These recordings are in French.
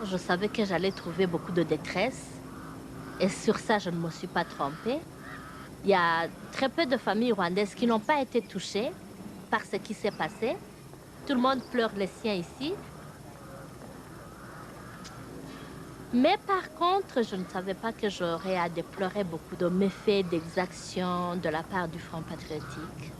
Je savais que j'allais trouver beaucoup de détresse. Et sur ça, je ne me suis pas trompée. Il y a très peu de familles rwandaises qui n'ont pas été touchées par ce qui s'est passé. Tout le monde pleure les siens ici. Mais par contre, je ne savais pas que j'aurais à déplorer beaucoup de méfaits, d'exactions de la part du Front patriotique.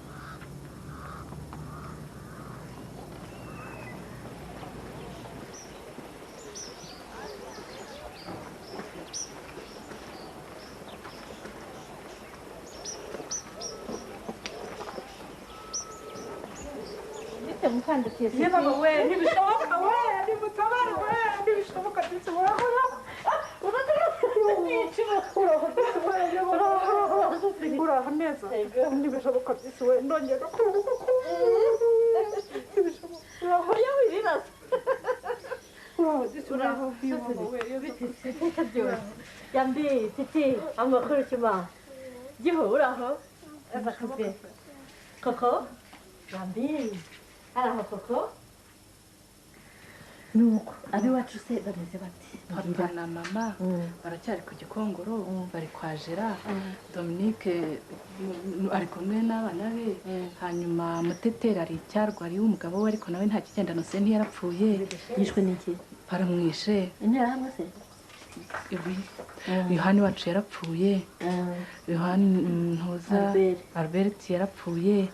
nuko abiwacu se bameze bati papa na mama baracyari ku gikongoro bari kwajera Dominique ari kumwe n'abana be hanyuma mutetera ari icyarwari w'umugabo we ariko nawe nta kigendano se ntiyarapfuye yishwe n'iki baramwishe intera hamwe se Yohani wacu yarapfuye Yohani ntuza Albert yarapfuye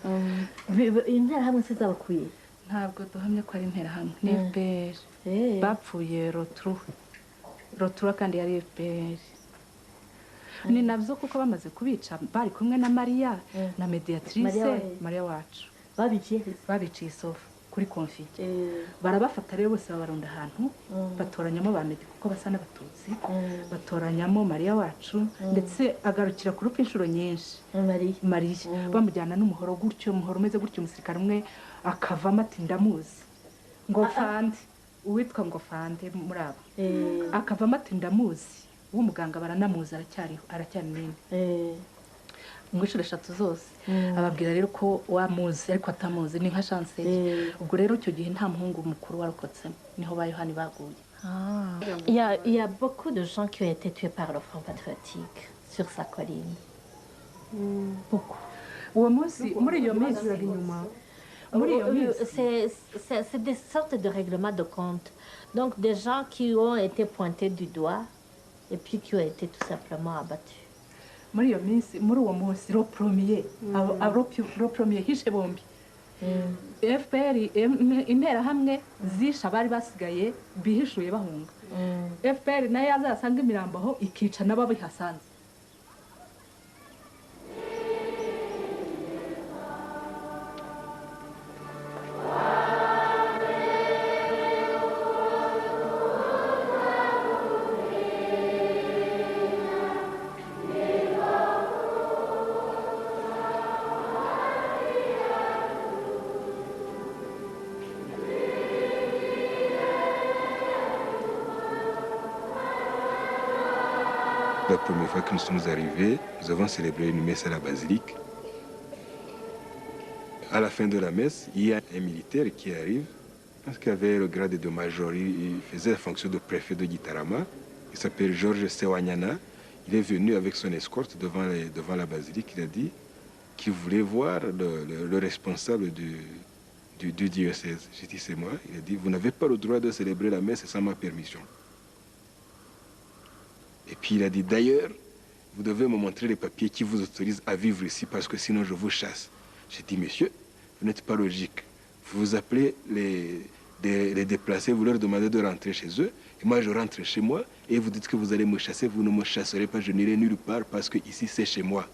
intera hamwe se zabakuye ntabwo duhamye ko ari intera hamwe ni FPR bapfuye Rotru kandi yari FPR ni nabyo kuko bamaze kubica bari kumwe na Maria na Mediatrice Maria wacu babiciye Sofa kuri konfike barabafata rero bose babarunda ahantu batoranyamo ba Medi kuko basa n'abatutsi batoranyamo Maria wacu ndetse agarukira ku rupfu inshuro nyinshi Maria bamujyana n'umuhoro gutyo umuhoro umeze gutyo umusirikare umwe akavamo ati ndamuzi ngo Fande uwitwa ngo Fande muri aba akavamo ati ndamuzi w'umuganga baranamuzi aracyari nini mwishuri 3 zose ababwira rero ko wamuzi ariko atamuzi ni nka chance ubwo rero cyo gihe nta muhungu mukuru warokotse niho ba Yohani baguye. Il y a beaucoup de gens qui ont été tués par le Front patriotique sur sa colline. Beaucoup. Uwo munsi muri iyo minsi inyuma c'est des sortes de règlements de compte. Donc des gens qui ont été pointés du doigt et puis qui ont été tout simplement abattus. Muri iyo minsi muri uwo munsi ro premier hishe bombi FPR intera hamwe zisha bari basigaye bihishuye bahunga FPR nayo yazasanga imirambo aho ikica n'ababihasanze. La première fois que nous sommes arrivés, nous avons célébré une messe à la basilique. À la fin de la messe, il y a un militaire qui arrive, parce qu'il avait le grade de major, il faisait la fonction de préfet de Gitarama. Il s'appelle Georges Sewanyana. Il est venu avec son escorte devant la basilique. Il a dit qu'il voulait voir le responsable du diocèse. J'ai dit c'est moi. Il a dit vous n'avez pas le droit de célébrer la messe sans ma permission. Et puis il a dit, d'ailleurs, vous devez me montrer les papiers qui vous autorisent à vivre ici parce que sinon je vous chasse. J'ai dit, monsieur, vous n'êtes pas logique. Vous appelez les déplacés, vous leur demandez de rentrer chez eux. Et moi, je rentre chez moi et vous dites que vous allez me chasser. Vous ne me chasserez pas, je n'irai nulle part parce que ici, c'est chez moi.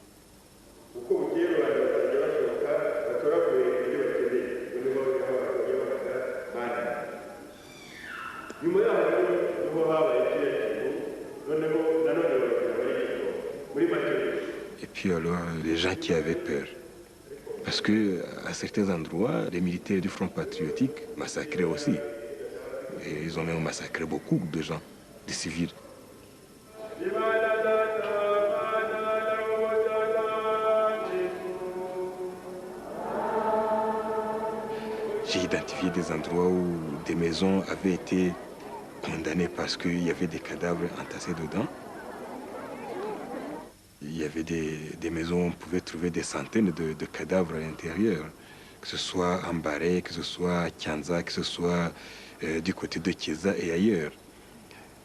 Et puis alors, les gens qui avaient peur. Parce que à certains endroits, les militaires du Front patriotique massacraient aussi. Et ils ont même massacré beaucoup de gens, des civils. J'ai identifié des endroits où des maisons avaient été condamnés parce qu'il y avait des cadavres entassés dedans. Il y avait des maisons où on pouvait trouver des centaines de cadavres à l'intérieur, que ce soit en Baré, que ce soit à Kianza, que ce soit du côté de Kieza et ailleurs.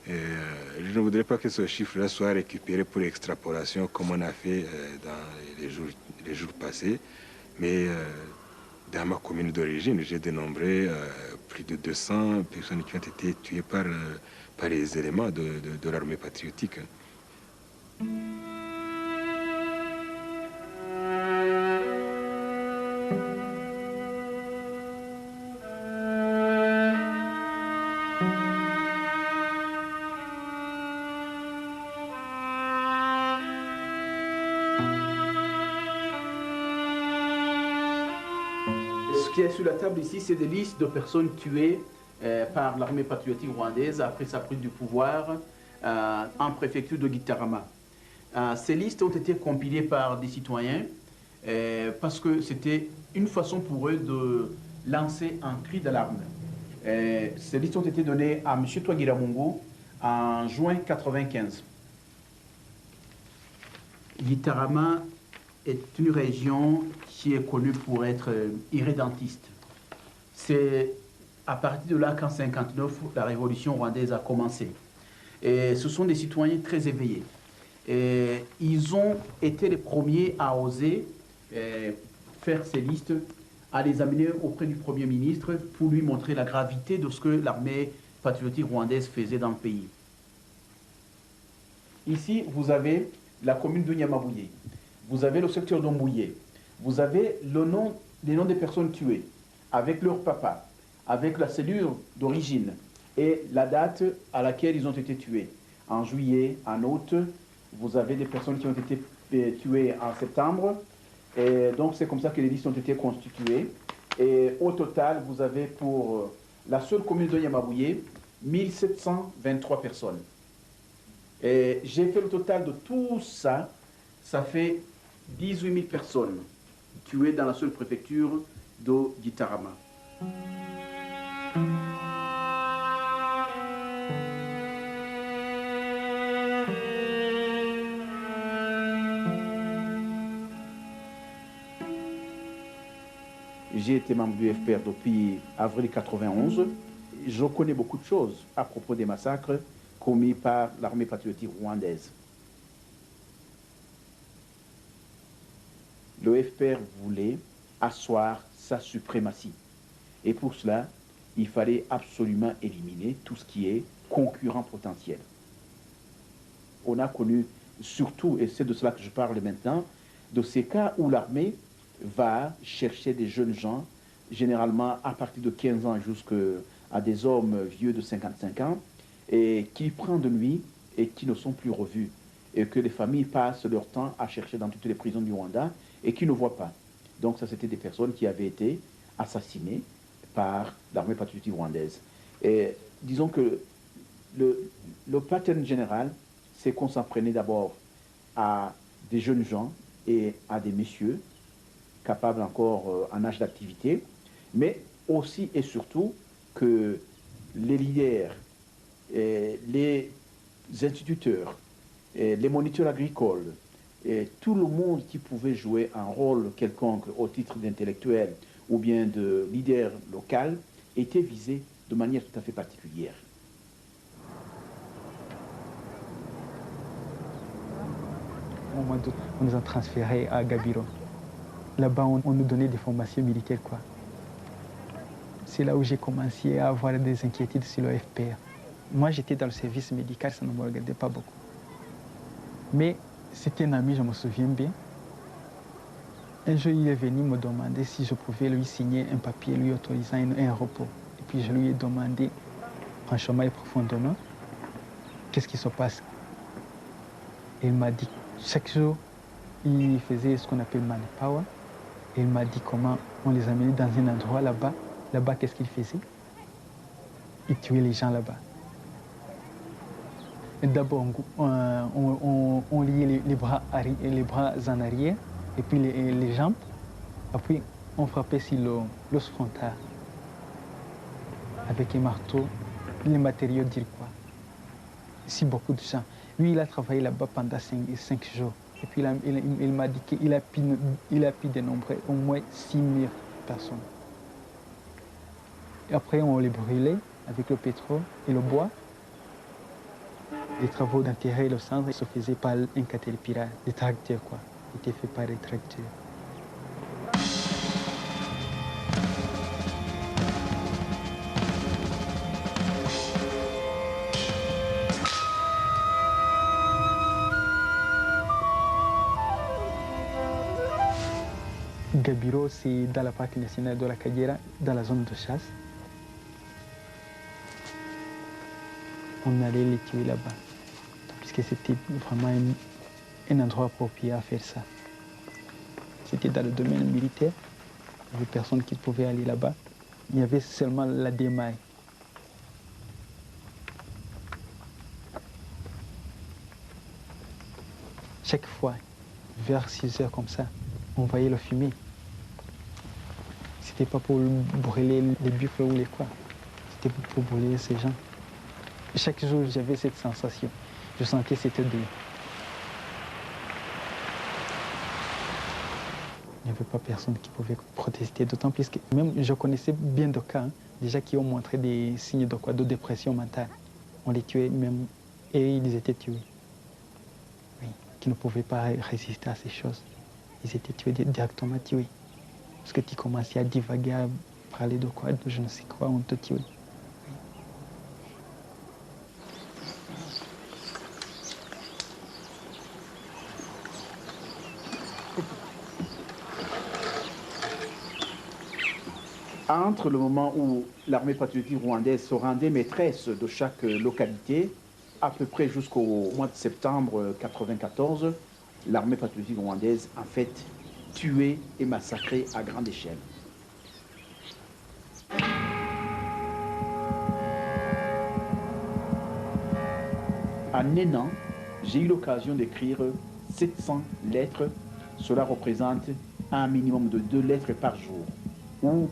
Je ne voudrais pas que ce chiffre-là soit récupéré pour extrapolation comme on a fait dans les jours passés, mais dans ma commune d'origine, j'ai dénombré plus de 200 personnes qui ont été tuées par les éléments de l'armée patriotique. Ce qui est sur la table ici, c'est des listes de personnes tuées par l'armée patriotique rwandaise après sa prise du pouvoir en préfecture de Gitarama. Ces listes ont été compilées par des citoyens parce que c'était une façon pour eux de lancer un cri d'alarme. Ces listes ont été données à M. Twagiramungu en juin 1995. Gitarama est une région qui est connue pour être irrédentiste. C'est à partir de là qu'en 1959, la révolution rwandaise a commencé. Et ce sont des citoyens très éveillés. Et ils ont été les premiers à oser faire ces listes, à les amener auprès du Premier ministre pour lui montrer la gravité de ce que l'armée patriotique rwandaise faisait dans le pays. Ici, vous avez la commune de Nyamabouye. Vous avez le secteur d'Ombouye, vous avez les noms des personnes tuées, avec leur papa, avec la cellule d'origine et la date à laquelle ils ont été tués. En juillet, en août, vous avez des personnes qui ont été tuées en septembre. Et donc c'est comme ça que les listes ont été constituées. Et au total, vous avez pour la seule commune de Nyamabouye, 1723 personnes. Et j'ai fait le total de tout ça, ça fait 18 000 personnes tuées dans la seule préfecture de Gitarama. J'ai été membre du FPR depuis avril 1991. Je connais beaucoup de choses à propos des massacres commis par l'armée patriotique rwandaise. Le FPR voulait asseoir sa suprématie. Et pour cela, il fallait absolument éliminer tout ce qui est concurrent potentiel. On a connu surtout, et c'est de cela que je parle maintenant, de ces cas où l'armée va chercher des jeunes gens, généralement à partir de 15 ans jusqu'à des hommes vieux de 55 ans, et qui prennent de nuit et qui ne sont plus revus, et que les familles passent leur temps à chercher dans toutes les prisons du Rwanda et qui ne voient pas. Donc ça, c'était des personnes qui avaient été assassinées par l'armée patriotique rwandaise. Et disons que le pattern général, c'est qu'on s'en prenait d'abord à des jeunes gens et à des messieurs capables encore en âge d'activité, mais aussi et surtout que les leaders, les instituteurs, les moniteurs agricoles, et tout le monde qui pouvait jouer un rôle quelconque au titre d'intellectuel ou bien de leader local était visé de manière tout à fait particulière. Au mois d'août, on nous a transférés à Gabiro. Là-bas, on nous donnait des formations militaires, quoi. C'est là où j'ai commencé à avoir des inquiétudes sur le FPR. Moi, j'étais dans le service médical, ça ne me regardait pas beaucoup. Mais c'était un ami, je me souviens bien. Un jour, il est venu me demander si je pouvais lui signer un papier lui autorisant un repos. Et puis je lui ai demandé, franchement et profondément, qu'est-ce qui se passe. Et il m'a dit, chaque jour, il faisait ce qu'on appelle manpower. Et il m'a dit comment on les amenait dans un endroit là-bas. Là-bas, qu'est-ce qu'il faisait? Il tuait les gens là-bas. D'abord, on liait les bras en arrière et puis les jambes. Après, on frappait sur l'os frontal avec un marteau les matériaux dire quoi. Si beaucoup de gens. Lui, il a travaillé là-bas pendant 5 jours. Et puis il m'a dit qu'il a pu dénombrer au moins 6000 personnes. Et après, on les brûlait avec le pétrole et le bois. Les travaux d'enterrer le centre se faisaient par un caterpillar, des tracteurs quoi. Étaient faits par des tracteurs. Gabiro, c'est dans la partie nationale de la Kagera, dans la zone de chasse. On allait les tuer là-bas, puisque c'était vraiment un endroit approprié à faire ça. C'était dans le domaine militaire, il n'y avait personne qui pouvait aller là-bas. Il y avait seulement la démaille. Chaque fois, vers 6 heures comme ça, on voyait le fumer. C'était pas pour brûler les buffles ou les quoi. C'était pour brûler ces gens. Chaque jour, j'avais cette sensation. Je sentais cette odeur. Il n'y avait pas personne qui pouvait protester, d'autant plus que même je connaissais bien de cas, déjà qui ont montré des signes de quoi, de dépression mentale. On les tuait même, et ils étaient tués. Oui, qui ne pouvaient pas résister à ces choses. Ils étaient tués, directement tués. Parce que tu commençais à divaguer, à parler de quoi, de je ne sais quoi, on te tuait. Entre le moment où l'armée patriotique rwandaise se rendait maîtresse de chaque localité, à peu près jusqu'au mois de septembre 1994, l'armée patriotique rwandaise, en fait, tuait et massacrait à grande échelle. En un an, j'ai eu l'occasion d'écrire 700 lettres. Cela représente un minimum de 2 lettres par jour, où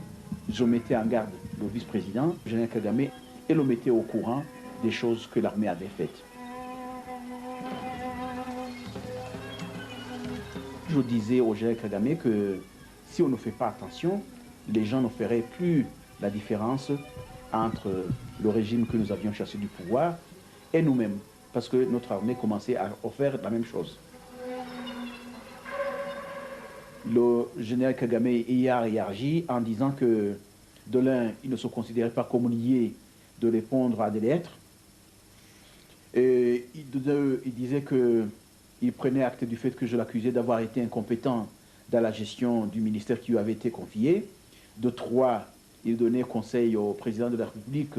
je mettais en garde le vice-président, le général Kagame, et le mettais au courant des choses que l'armée avait faites. Je disais au général Kagame que si on ne fait pas attention, les gens ne feraient plus la différence entre le régime que nous avions chassé du pouvoir et nous-mêmes, parce que notre armée commençait à faire la même chose. Le général Kagame y a réagi en disant que de l'un, il ne se considérait pas comme lié de répondre à des lettres. Et de deux, il disait qu'il prenait acte du fait que je l'accusais d'avoir été incompétent dans la gestion du ministère qui lui avait été confié. De trois, il donnait conseil au président de la République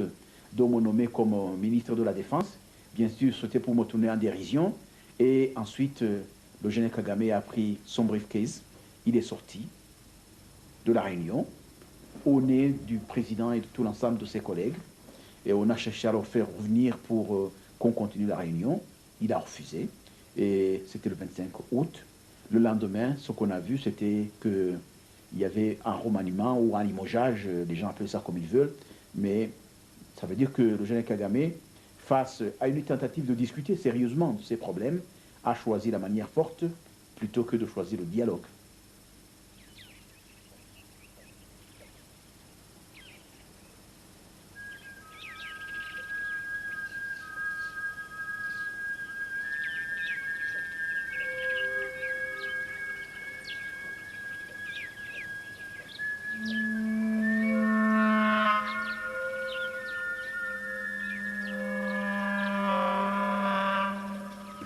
de me nommer comme ministre de la Défense. Bien sûr, c'était pour me tourner en dérision. Et ensuite, le général Kagame a pris son briefcase. Il est sorti de la réunion au nez du président et de tout l'ensemble de ses collègues. Et on a cherché à le faire revenir pour qu'on continue la réunion. Il a refusé. Et c'était le 25 août. Le lendemain, ce qu'on a vu, c'était qu'il y avait un remaniement ou un limogeage, les gens appellent ça comme ils veulent, mais ça veut dire que le général Kagame, face à une tentative de discuter sérieusement de ces problèmes, a choisi la manière forte plutôt que de choisir le dialogue.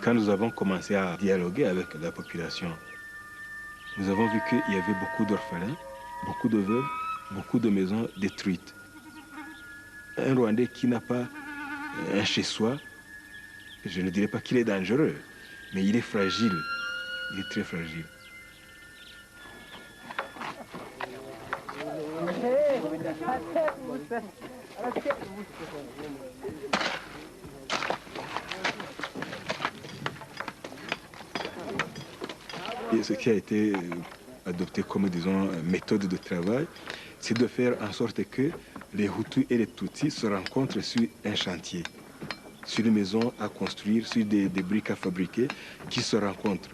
Quand nous avons commencé à dialoguer avec la population, nous avons vu qu'il y avait beaucoup d'orphelins, beaucoup de veuves, beaucoup de maisons détruites. Un Rwandais qui n'a pas un chez-soi, je ne dirais pas qu'il est dangereux, mais il est fragile. Il est très fragile. Et ce qui a été adopté comme, disons, méthode de travail, c'est de faire en sorte que les Hutus et les Tutsis se rencontrent sur un chantier, sur une maison à construire, sur des briques à fabriquer, qui se rencontrent.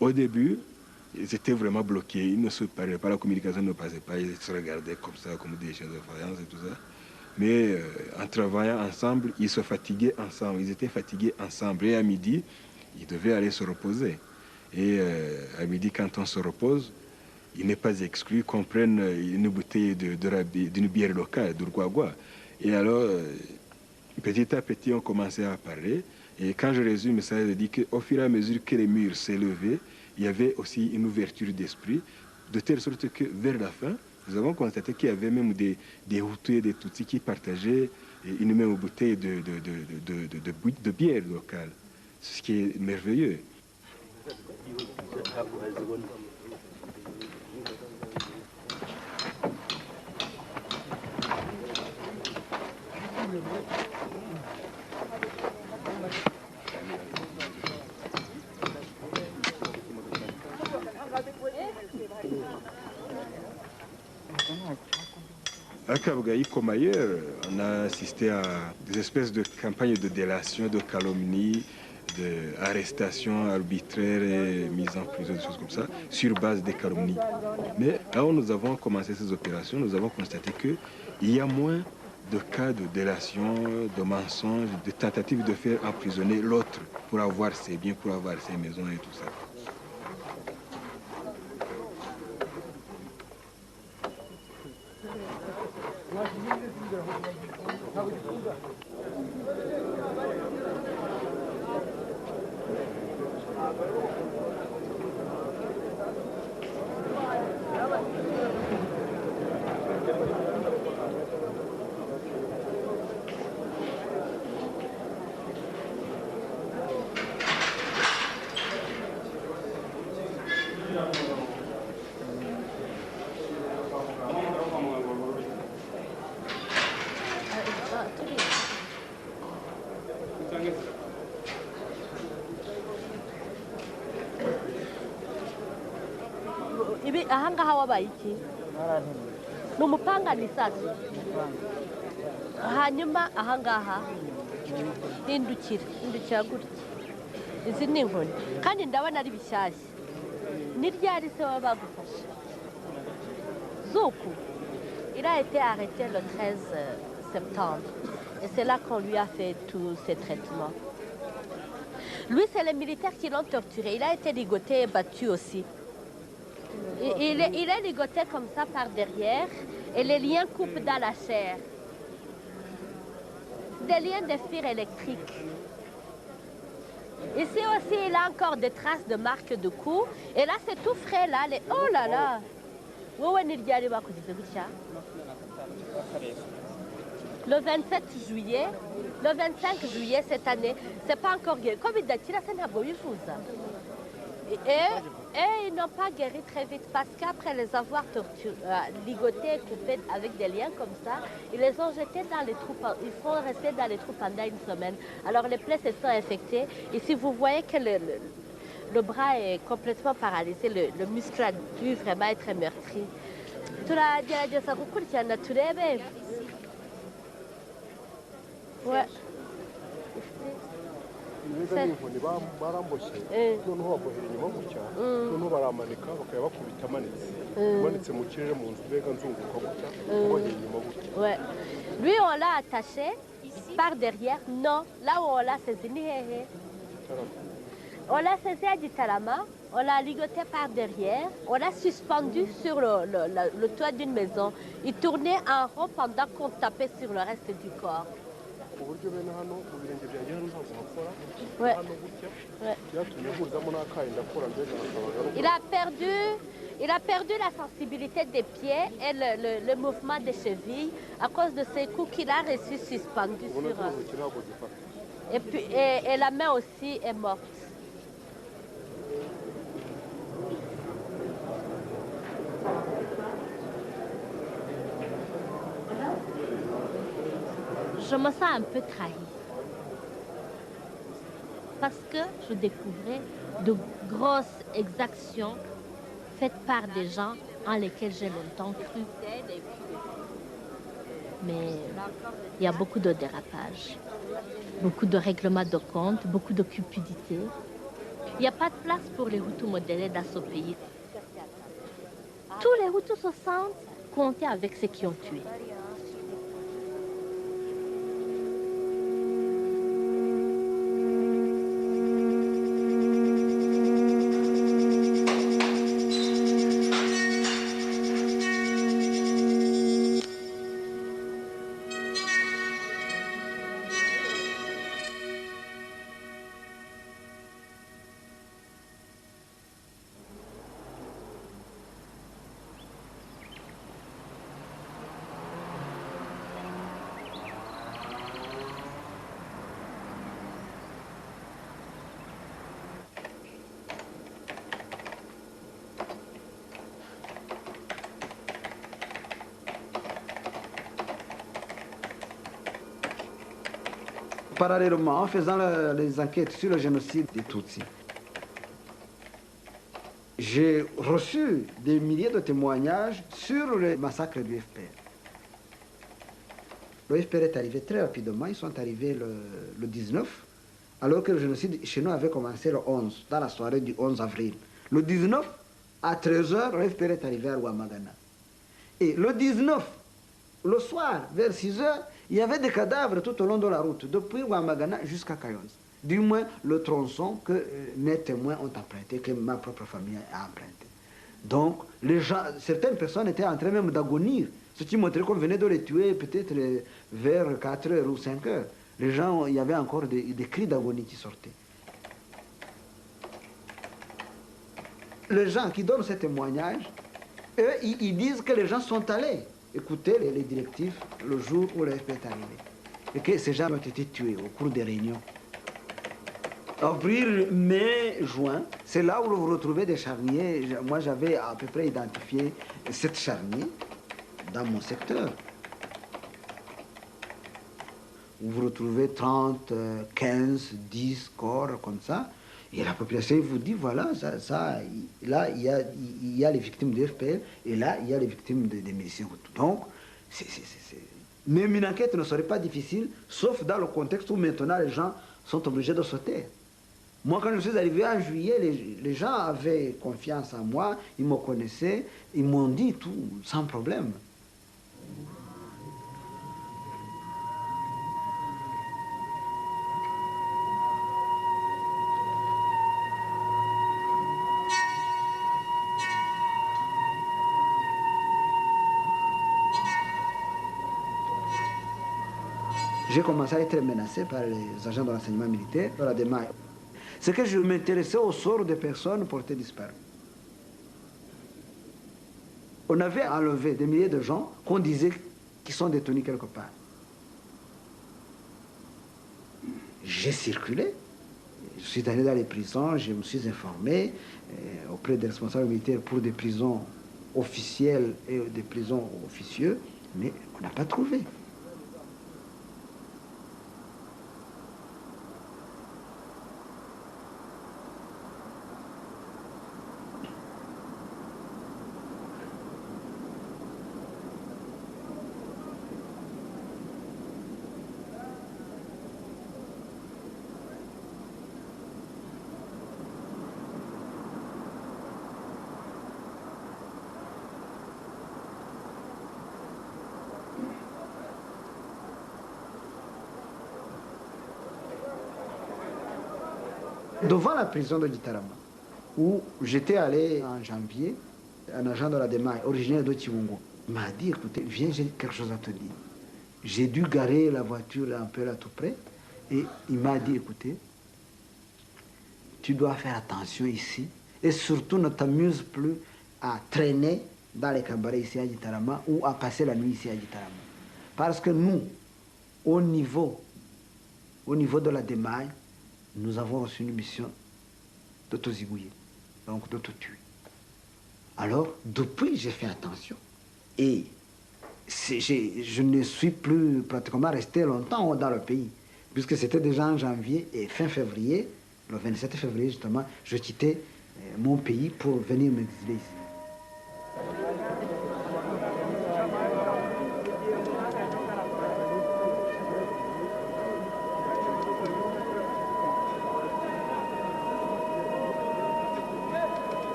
Au début, ils étaient vraiment bloqués, ils ne se parlaient pas, la communication ne passait pas, ils se regardaient comme ça, comme des chiens de faïence et tout ça. Mais en travaillant ensemble, ils se fatiguaient ensemble, ils étaient fatigués ensemble. Et à midi, ils devaient aller se reposer. Et à midi, quand on se repose, il n'est pas exclu qu'on prenne une bouteille d'une bière locale, d'Urguagua. Et alors, petit à petit, on commençait à parler. Et quand je résume ça, je dis qu'au fur et à mesure que les murs s'élevaient, il y avait aussi une ouverture d'esprit, de telle sorte que vers la fin, nous avons constaté qu'il y avait même des Hutus et des Tutsis qui partageaient une même bouteille de bière locale, ce qui est merveilleux. À Kabgaï comme ailleurs, on a assisté à des espèces de campagnes de délation, de calomnie, d'arrestations arbitraires et mise en prison, des choses comme ça, sur base des calomnies. Mais là où nous avons commencé ces opérations, nous avons constaté qu'il y a moins de cas de délation, de mensonges, de tentatives de faire emprisonner l'autre pour avoir ses biens, pour avoir ses maisons et tout ça. Ibi ahangaha wabaye iki? Ni umupanga ni isasu. Hanyuma ahangaha hindukira gutya. Izi ni inkoni kandi ndabona ari bishyashya. Ni ryari se baba bagufashe? Zuku, il a été arrêté le 13 septembre et c'est là qu'on lui a fait tous ces traitements. Lui, c'est les militaires qui l'ont torturé. Il a été ligoté et battu aussi. Il est ligoté comme ça par derrière et les liens coupent dans la chair. Des liens de fil électriques. Ici aussi, il a encore des traces de marques de coups. Et là, c'est tout frais, là. Oh là là! Le 27 juillet, le 25 juillet cette année, c'est pas encore guéri. Comme il dit, et ils n'ont pas guéri très vite parce qu'après les avoir ligotés et coupés avec des liens comme ça, ils les ont jetés dans les trous, ils sont restés dans les trous pendant une semaine. Alors les plaies se sont infectées et si vous voyez que le bras est complètement paralysé, le muscle a dû vraiment être meurtri. Ouais. Ibiga n'inkoni baramboshye noneho babohera inyuma gutya noneho baramanika bakaba bakubita amanitse mu kirere mu nzu mbega nzunguruka gutya babohera inyuma gutya. Ouais. Lui on l'a attaché par derrière. Non, là où on l'a saisi ni hehe. On l'a saisi à Gitarama, on l'a ligoté par derrière, on l'a suspendu sur le toit d'une maison. Il tournait en rond pendant qu'on tapait sur le reste du corps. Ouais. Ouais. Il a perdu la sensibilité des pieds et le mouvement des chevilles à cause de ces coups qu'il a reçus suspendus sur... Et puis et la main aussi est morte. Je me sens un peu trahie. Parce que je découvrais de grosses exactions faites par des gens en lesquels j'ai longtemps cru. Mais il y a beaucoup de dérapages, beaucoup de règlements de compte, beaucoup de cupidité. Il n'y a pas de place pour les Hutus modérés dans ce pays. Tous les Hutus se sentent comptés avec ceux qui ont tué. Parallèlement, en faisant les enquêtes sur le génocide des Tutsis, j'ai reçu des milliers de témoignages sur le massacre du FPR. Le FPR est arrivé très rapidement, ils sont arrivés le 19, alors que le génocide chez nous avait commencé le 11, dans la soirée du 11 avril. Le 19, à 13h, le FPR est arrivé à Ouamagana. Et le 19, le soir, vers 6h, il y avait des cadavres tout au long de la route, depuis Ouamagana jusqu'à Kayonza. Du moins, le tronçon que mes témoins ont emprunté, que ma propre famille a emprunté. Donc, les gens, certaines personnes étaient en train même d'agonir, ce qui montrait qu'on venait de les tuer peut-être vers 4h ou 5h. Les gens, il y avait encore des cris d'agonie qui sortaient. Les gens qui donnent ces témoignages, eux, ils disent que les gens sont allés écouter les directives le jour où le FPR est arrivé. Et que ces gens ont été tués au cours des réunions. Avril, mai, juin, c'est là où vous retrouvez des charniers. Moi, j'avais à peu près identifié 7 charniers dans mon secteur. Où vous retrouvez 30, 15, 10 corps comme ça. Et la population vous dit, voilà, là, il y a les victimes du FPR, et là, il y a les victimes des miliciens. Donc, même une enquête ne serait pas difficile, sauf dans le contexte où maintenant les gens sont obligés de se taire. Moi, quand je suis arrivé en juillet, les gens avaient confiance en moi, ils me connaissaient, ils m'ont dit tout, sans problème. J'ai commencé à être menacé par les agents de renseignement militaire dans la démarche. C'est que je m'intéressais au sort des personnes portées disparues. On avait enlevé des milliers de gens qu'on disait qu'ils sont détenus quelque part. J'ai circulé, je suis allé dans les prisons, je me suis informé auprès des responsables militaires pour des prisons officielles et des prisons officieuses, mais on n'a pas trouvé. Devant la prison de Gitarama, où j'étais allé en janvier, un agent de la démarche, originaire de Chiwongo, m'a dit, écoutez, viens, j'ai quelque chose à te dire. J'ai dû garer la voiture un peu là tout près, et il m'a dit, écoutez, tu dois faire attention ici, et surtout ne t'amuse plus à traîner dans les cabarets ici à Gitarama, ou à passer la nuit ici à Gitarama. Parce que nous, au niveau de la démarche, nous avons reçu une mission de te zigouiller, donc de te tuer. Alors, depuis, j'ai fait attention. Et je ne suis plus pratiquement resté longtemps dans le pays, puisque c'était déjà en janvier et fin février, le 27 février justement, je quittais mon pays pour venir m'exiler ici.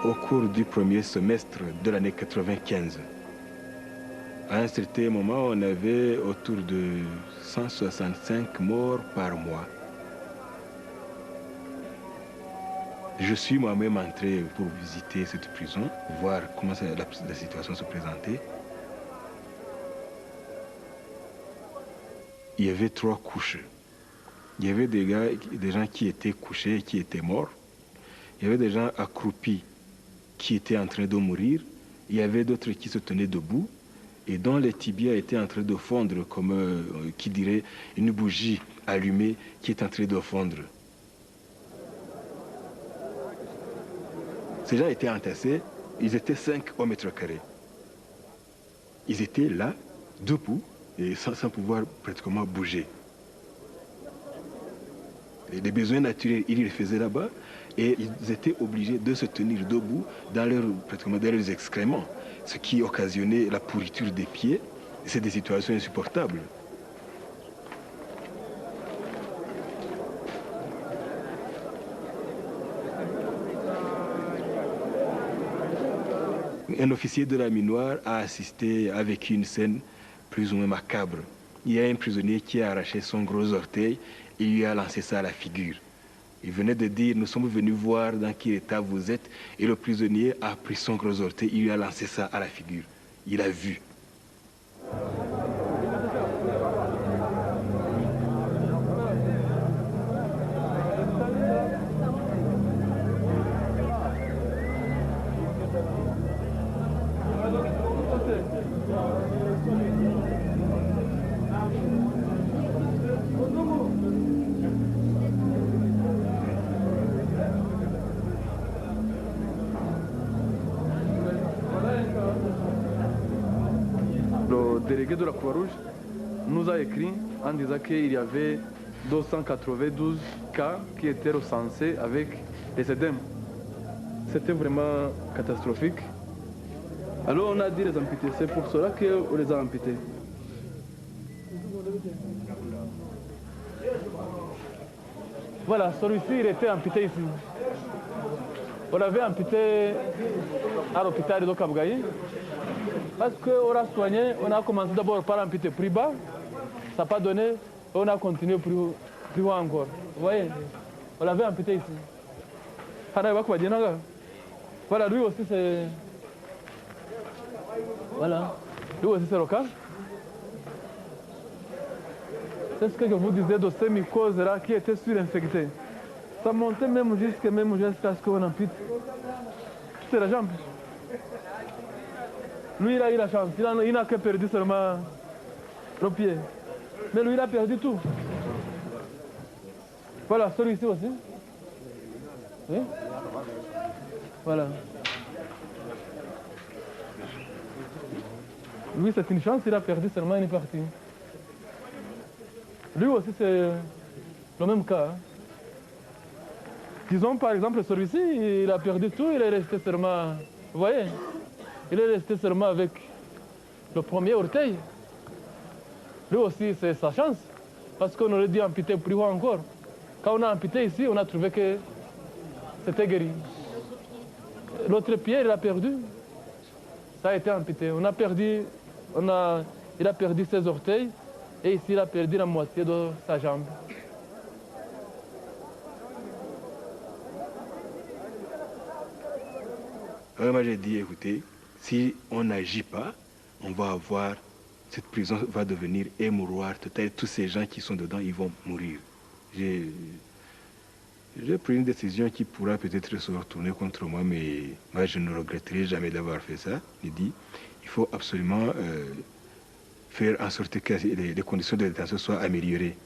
au cours du premier semestre de l'année 95. À un certain moment, on avait autour de 165 morts par mois. Je suis moi-même entré pour visiter cette prison, voir comment la situation se présentait. Il y avait 3 couches. Il y avait des gens qui étaient couchés et qui étaient morts. Il y avait des gens accroupis qui étaient en train de mourir. Il y avait d'autres qui se tenaient debout et dont les tibias étaient en train de fondre, comme qui dirait une bougie allumée qui est en train de fondre. Ces gens étaient entassés, ils étaient 5 au mètre carré. Ils étaient là, debout, et sans pouvoir pratiquement bouger. Les besoins naturels, ils les faisaient là-bas, et ils étaient obligés de se tenir debout pratiquement dans leurs excréments, ce qui occasionnait la pourriture des pieds. C'est des situations insupportables. Un officier de la minoire a assisté à vécu une scène plus ou moins macabre. Il y a un prisonnier qui a arraché son gros orteil et lui a lancé ça à la figure. Il venait de dire, nous sommes venus voir dans quel état vous êtes, et le prisonnier a pris son gros orteil et lui a lancé ça à la figure. Il a vu. Le délégué de la Croix-Rouge nous a écrit en disant qu'il y avait 292 cas qui étaient recensés avec les œdèmes. C'était vraiment catastrophique. Alors on a dit les amputer, c'est pour cela qu'on les a amputés. Voilà, celui-ci il était amputé ici. On l'avait amputé à l'hôpital de Kabgayi. Parce qu'on a soigné, on a commencé d'abord par amputer plus bas, ça n'a pas donné, et on a continué plus haut encore. Vous voyez, on l'avait amputé ici. Voilà, lui aussi c'est... Voilà, lui aussi c'est le cas. C'est ce que je vous disais de ces mycoses-là qui étaient surinfectées. Ça montait même jusqu'à ce qu'on ampute. C'est la jambe. Lui, il a eu la chance. Il n'a que perdu seulement le pied. Mais lui, il a perdu tout. Voilà, celui-ci aussi. Oui? Voilà. Lui, c'est une chance, il a perdu seulement une partie. Lui aussi, c'est le même cas. Hein. Disons, par exemple, celui-ci, il a perdu tout, il est resté seulement... Vous voyez? Il est resté seulement avec le premier orteil. Lui aussi, c'est sa chance. Parce qu'on aurait dû amputer plus haut encore. Quand on a amputé ici, on a trouvé que c'était guéri. L'autre pied, il a perdu. Ça a été amputé. Il a perdu ses orteils. Et ici, il a perdu la moitié de sa jambe. Alors moi j'ai dit, écoutez, si on n'agit pas, cette prison va devenir un mouroir total. Tous ces gens qui sont dedans, ils vont mourir. J'ai pris une décision qui pourra peut-être se retourner contre moi, mais moi je ne regretterai jamais d'avoir fait ça. J'ai dit, il faut absolument faire en sorte que les conditions de détention soient améliorées.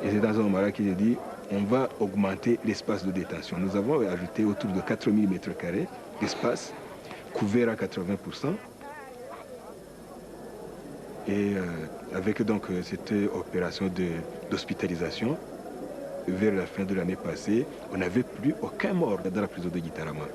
Et c'est dans ce moment-là que j'ai dit, on va augmenter l'espace de détention. Nous avons ajouté autour de 4000 m² d'espace, couvert à 80%. Et avec donc cette opération d'hospitalisation, vers la fin de l'année passée, on n'avait plus aucun mort dans la prison de Gitarama.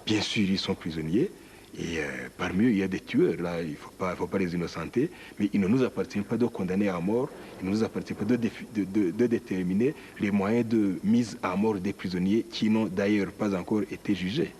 Bien sûr, ils sont prisonniers. Et parmi eux, il y a des tueurs. Là, il ne faut pas les innocenter. Mais il ne nous appartient pas de condamner à mort. Il ne nous appartient pas de déterminer les moyens de mise à mort des prisonniers qui n'ont d'ailleurs pas encore été jugés.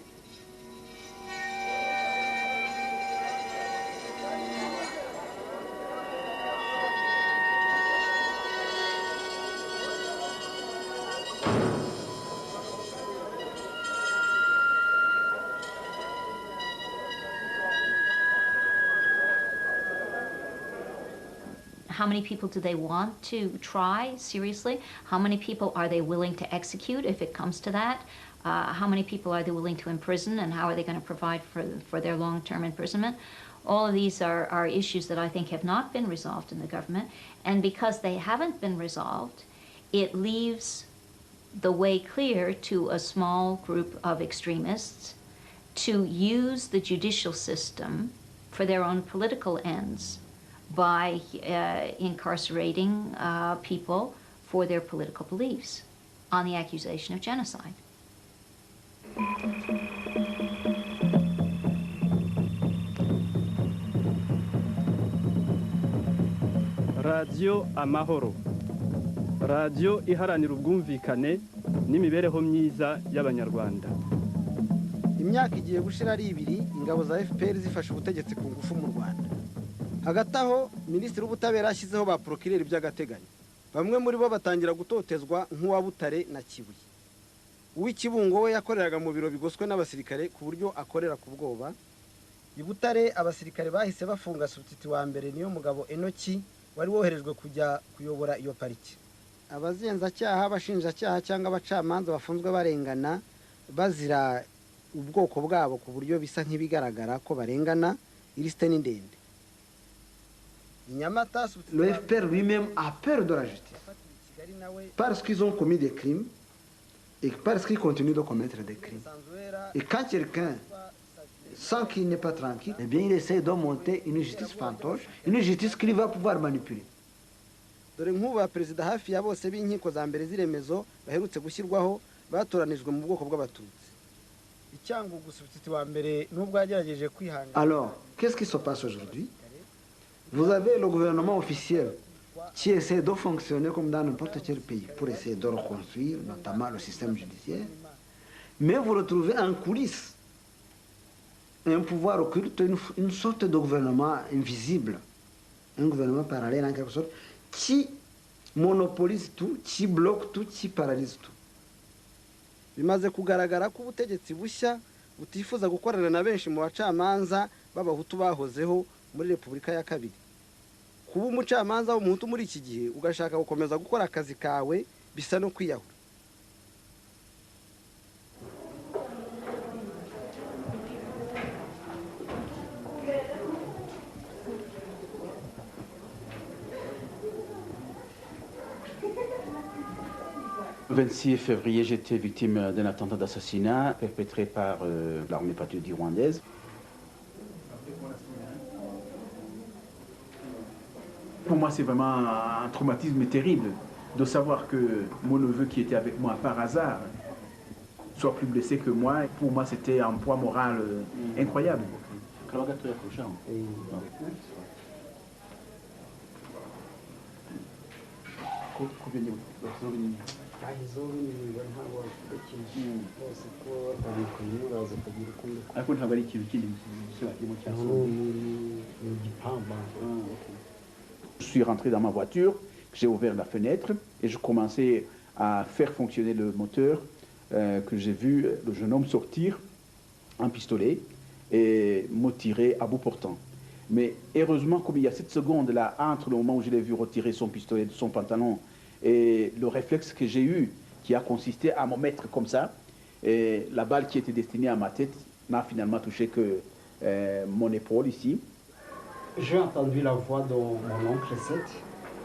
How many people do they want to try seriously? How many people are they willing to execute if it comes to that? How many people are they willing to imprison, and how are they going to provide for their long-term imprisonment? All of these are issues that I think have not been resolved in the government, and because they haven't been resolved, it leaves the way clear to a small group of extremists to use the judicial system for their own political ends by incarcerating people for their political beliefs on the accusation of genocide. Radio Amahoro, radio iharanira ubwumvikane n'imibereho myiza y'Abanyarwanda. Imyaka igiye gushira ari 2 ingabo za FPR zifashe ubutegetsi ku ngufu mu Rwanda. Hagati aho Minisitiri w'Ubutabera ashyizeho ba procureur by'agateganyo. Bamwe muri bo batangira gutotezwa nk'uwa Butare na Kibuye. Uw'Ikibungo we yakoreraga mu biro bigoswe n'abasirikare ku buryo akorera ku bwoba. I Butare abasirikare bahise bafunga substitut wa mbere niyo mugabo Enoki wari woherejwe kujya kuyobora iyo pariki. Abazenzacyaha bashinjacyaha cyangwa abacamanza bafunzwe barengana bazira ubwoko bwabo ku buryo bisa nk'ibigaragara ko barengana ilisite ni ndende. Le FPR lui-même a peur de la justice parce qu'ils ont commis des crimes et parce qu'ils continuent de commettre des crimes. Et quand quelqu'un sent qu'il n'est pas tranquille, eh bien il essaie de monter une justice fantoche, une justice qu'il va pouvoir manipuler. Dore nk'uba perezida hafi ya bose b'inkiko za mbere ziremezo baherutse gushyirwaho batoranijwe mu bwoko bw'abatutsi. Icyangugu substitut wa mbere nubwo yagerageje kwihangana. Alors, qu'est-ce qui se passe aujourd'hui? Vous avez le gouvernement officiel qui essaie de fonctionner comme dans n'importe quel pays pour essayer de reconstruire notamment le système judiciaire. Mais vous retrouvez en coulisses un pouvoir occulte, une sorte de gouvernement invisible, un gouvernement parallèle en quelque sorte, qui monopolise tout, qui bloque tout, qui paralyse tout. Bimaze kugaragara ko ubutegetsi bushya butifuza gukorana na benshi mu bacamanza b'abahutu bahozeho muri Repubulika ya Kabiri. Kuba umucamanza w'umuhutu muri iki gihe ugashaka gukomeza gukora akazi kawe bisa no kwiyahura. Le 26 février, j'étais victime d'un attentat d'assassinat perpétré par l'armée patriotique rwandaise. Pour moi, c'est vraiment un traumatisme terrible de savoir que mon neveu qui était avec moi par hasard soit plus blessé que moi. Pour moi, c'était un poids moral incroyable. Je suis rentré dans ma voiture, j'ai ouvert la fenêtre et je commençais à faire fonctionner le moteur que j'ai vu le jeune homme sortir un pistolet et me tirer à bout portant. Mais heureusement, comme il y a cette seconde-là entre le moment où je l'ai vu retirer son pistolet de son pantalon et le réflexe que j'ai eu qui a consisté à me mettre comme ça, et la balle qui était destinée à ma tête n'a finalement touché que mon épaule ici. J'ai entendu la voix de mon oncle Seth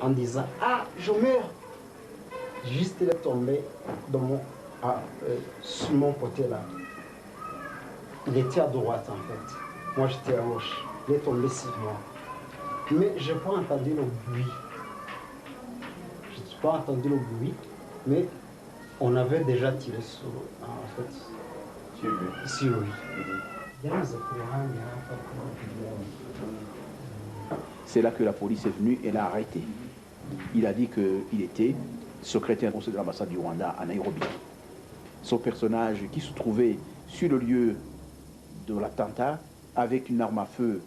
en disant « Ah, je meurs !» Juste il est tombé sur mon côté là. Il était à droite en fait. Moi j'étais à gauche. Il est tombé sur moi. Mais je n'ai pas entendu le bruit. Je n'ai pas entendu le bruit, mais on avait déjà tiré Sur lui. C'est là que la police est venue et l'a arrêté. Il a dit qu'il était secrétaire conseil de l'ambassade du Rwanda à Nairobi. Son personnage qui se trouvait sur le lieu de l'attentat avec une arme à feu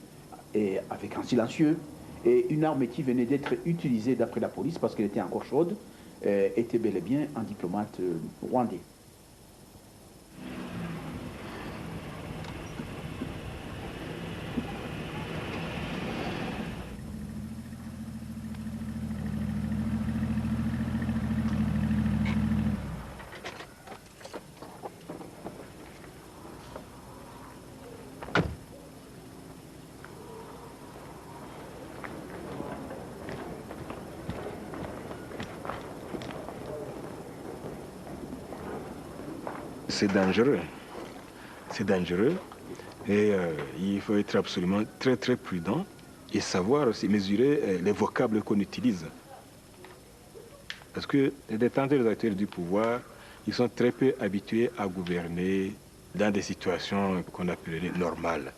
et avec un silencieux et une arme qui venait d'être utilisée d'après la police parce qu'elle était encore chaude, était bel et bien un diplomate rwandais. C'est dangereux. C'est dangereux. Et il faut être absolument très très prudent et savoir aussi mesurer les vocables qu'on utilise. Parce que les détenteurs des acteurs du pouvoir, ils sont très peu habitués à gouverner dans des situations qu'on appellerait normales.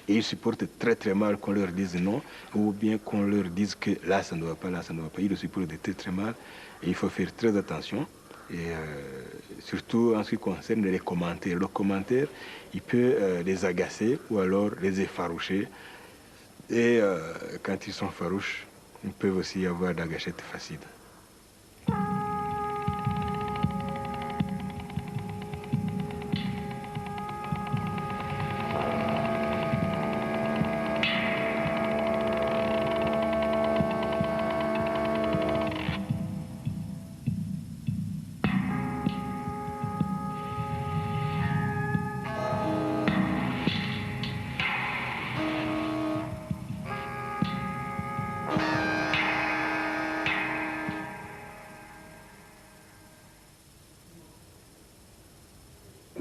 Et ils supportent très très mal qu'on leur dise non, ou bien qu'on leur dise que là ça ne va pas, là ça ne va pas. Ils le supportent très très mal et il faut faire très attention. Et surtout en ce qui concerne les commentaires. Le commentaire, il peut les agacer ou alors les effaroucher. Et quand ils sont farouches, ils peuvent aussi avoir de la gâchette facile.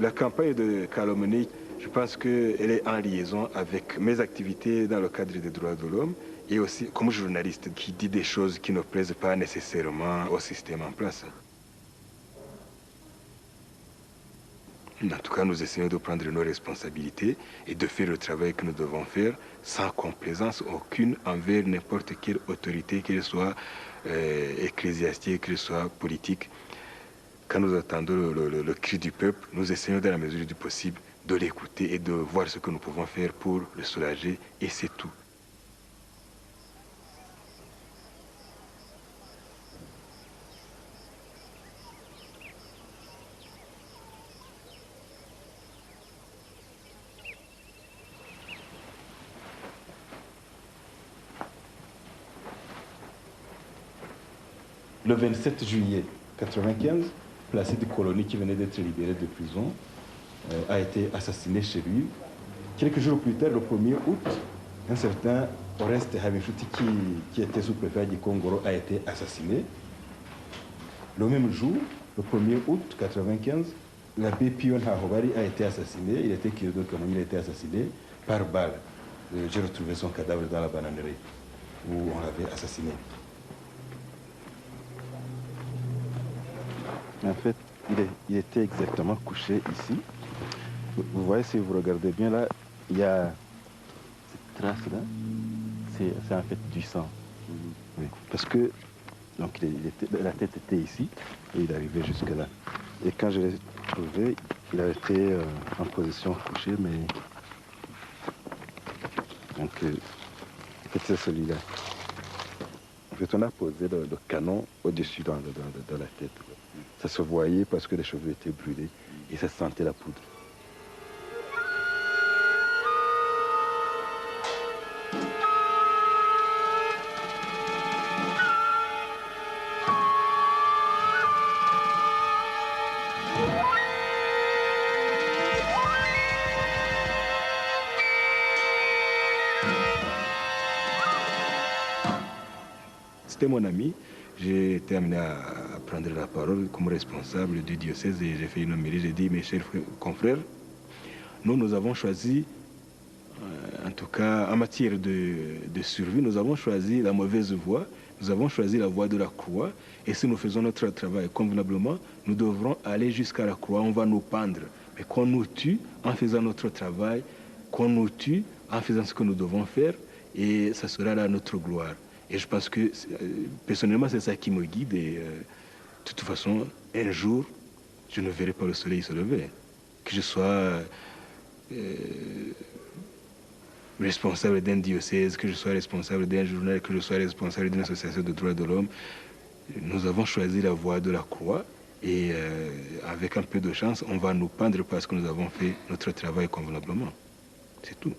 La campagne de calomnie, je pense qu'elle est en liaison avec mes activités dans le cadre des droits de l'homme et aussi comme journaliste qui dit des choses qui ne plaisent pas nécessairement au système en place. En tout cas, nous essayons de prendre nos responsabilités et de faire le travail que nous devons faire sans complaisance aucune envers n'importe quelle autorité, qu'elle soit ecclésiastique, qu'elle soit politique. Quand nous attendons le cri du peuple, nous essayons dans la mesure du possible de l'écouter et de voir ce que nous pouvons faire pour le soulager, et c'est tout. Le 27 juillet 1995, Placide Colony, qui venait d'être libéré de prison, a été assassiné chez lui. Quelques jours plus tard, le 1er août, un certain Oreste Habinshuti, qui était sous-préfet du Congo, a été assassiné. Le même jour, le 1er août 1995, l'abbé Pion Hahobari a été assassiné. Il était curé de Kamonyi, il a été assassiné par balle. J'ai retrouvé son cadavre dans la bananerie où on l'avait assassiné. En fait, il était exactement couché ici. Vous voyez, si vous regardez bien là, il y a cette trace-là. C'est en fait du sang. Oui. Parce que donc, la tête était ici et il arrivait jusque là. Et quand je l'ai trouvé, il avait été en position couchée, mais... Donc, c'est celui-là. En fait, on a posé le canon au-dessus dans la tête. Ça se voyait parce que les cheveux étaient brûlés et ça sentait la poudre. C'était mon ami. J'ai été amené à prendre la parole comme responsable du diocèse et j'ai fait une homélie. J'ai dit, mes chers confrères, nous avons choisi, en tout cas en matière de survie, nous avons choisi la mauvaise voie, Nous avons choisi la voie de la croix et si nous faisons notre travail convenablement, nous devrons aller jusqu'à la croix, on va nous pendre. Mais qu'on nous tue en faisant notre travail, qu'on nous tue en faisant ce que nous devons faire et ça sera là notre gloire. Et je pense que personnellement c'est ça qui me guide et de toute façon un jour je ne verrai pas le soleil se lever. Que je sois responsable d'un diocèse, que je sois responsable d'un journal, que je sois responsable d'une association de droits de l'homme, nous avons choisi la voie de la croix et avec un peu de chance, on va nous pendre parce que nous avons fait notre travail convenablement. C'est tout.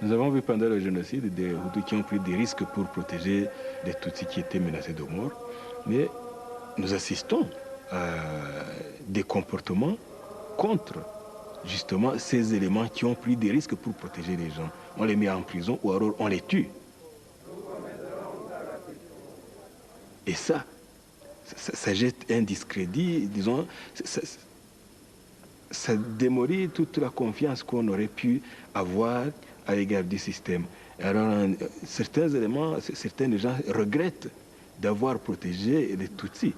Nous avons vu pendant le génocide des Hutus qui ont pris des risques pour protéger les Tutsis qui étaient menacés de mort. Mais nous assistons à des comportements contre justement ces éléments qui ont pris des risques pour protéger les gens. On les met en prison ou alors on les tue. Et ça jette un discrédit, disons, ça démolit toute la confiance qu'on aurait pu avoir à l'égard du système. Alors, certains éléments, certains gens regrettent d'avoir protégé les Tutsis.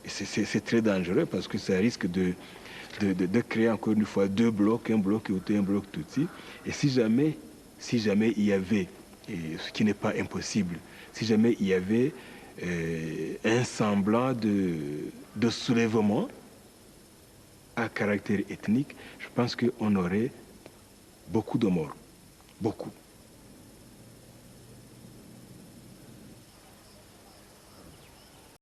Et c'est très dangereux parce que ça risque de créer encore une fois deux blocs, un bloc Hutu et un bloc Tutsi. Et si jamais il y avait, et ce qui n'est pas impossible, si jamais il y avait un semblant de soulèvement à caractère ethnique, je pense qu'on aurait beaucoup de morts, beaucoup.